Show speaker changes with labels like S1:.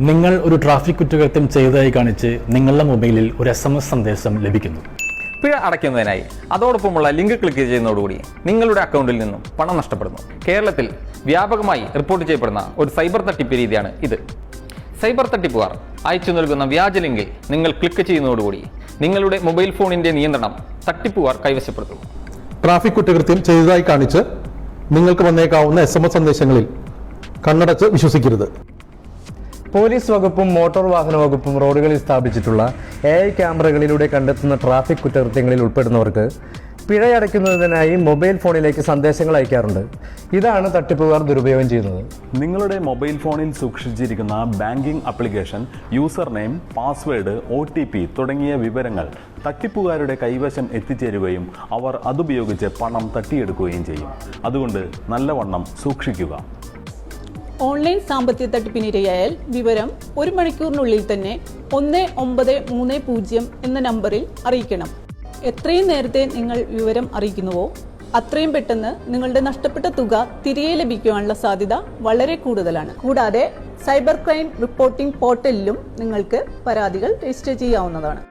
S1: നിങ്ങൾ ഒരു ട്രാഫിക് കുറ്റകൃത്യം ചെയ്തതായി കാണിച്ച് നിങ്ങളുടെ മൊബൈലിൽ ഒരു SMS സന്ദേശം ലഭിക്കുന്നു.
S2: പിഴ അടയ്ക്കുന്നതിനായി അതോടൊപ്പമുള്ള ലിങ്ക് ക്ലിക്ക് ചെയ്യുന്നതോടുകൂടി നിങ്ങളുടെ അക്കൗണ്ടിൽ നിന്നും പണം നഷ്ടപ്പെടുന്നു. കേരളത്തിൽ വ്യാപകമായി റിപ്പോർട്ട് ചെയ്യപ്പെടുന്ന ഒരു സൈബർ തട്ടിപ്പ് രീതിയാണ് ഇത്. സൈബർ തട്ടിപ്പുകാർ അയച്ചു നൽകുന്ന വ്യാജ ലിങ്കിൽ നിങ്ങൾ ക്ലിക്ക് ചെയ്യുന്നതോടുകൂടി നിങ്ങളുടെ മൊബൈൽ ഫോണിന്റെ നിയന്ത്രണം തട്ടിപ്പുകാർ കൈവശപ്പെടുത്തുന്നു.
S3: ട്രാഫിക് കുറ്റകൃത്യം ചെയ്തതായി കാണിച്ച് നിങ്ങൾക്ക് വന്നേക്കാവുന്ന SMS സന്ദേശങ്ങളിൽ കണ്ണടച്ച് വിശ്വസിക്കരുത്.
S4: പോലീസ് വകുപ്പും മോട്ടോർ വാഹന വകുപ്പും റോഡുകളിൽ സ്ഥാപിച്ചിട്ടുള്ള AI ക്യാമറകളിലൂടെ കണ്ടെത്തുന്ന ട്രാഫിക് കുറ്റകൃത്യങ്ങളിൽ ഉൾപ്പെടുന്നവർക്ക് പിഴയടയ്ക്കുന്നതിനായി മൊബൈൽ ഫോണിലേക്ക് സന്ദേശങ്ങൾ അയക്കാറുണ്ട്. ഇതാണ് തട്ടിപ്പുകാർ ദുരുപയോഗം ചെയ്യുന്നത്.
S5: നിങ്ങളുടെ മൊബൈൽ ഫോണിൽ സൂക്ഷിച്ചിരിക്കുന്ന banking application, user name, password, OTP തുടങ്ങിയ വിവരങ്ങൾ തട്ടിപ്പുകാരുടെ കൈവശം എത്തിച്ചേരുകയും അവർ അതുപയോഗിച്ച് പണം തട്ടിയെടുക്കുകയും ചെയ്യും. അതുകൊണ്ട് നല്ലവണ്ണം സൂക്ഷിക്കുക.
S6: ഓൺലൈൻ സാമ്പത്തിക തട്ടിപ്പിനിരയായാൽ വിവരം 1 മണിക്കൂറിനുള്ളിൽ തന്നെ 1930 എന്ന നമ്പറിൽ അറിയിക്കണം. എത്രയും നേരത്തെ നിങ്ങൾ വിവരം അറിയിക്കുന്നുവോ അത്രയും പെട്ടെന്ന് നിങ്ങളുടെ നഷ്ടപ്പെട്ട തുക തിരികെ ലഭിക്കുവാനുള്ള സാധ്യത വളരെ കൂടുതലാണ്. കൂടാതെ സൈബർ ക്രൈം റിപ്പോർട്ടിംഗ് പോർട്ടലിലും നിങ്ങൾക്ക് പരാതികൾ രജിസ്റ്റർ ചെയ്യാവുന്നതാണ്.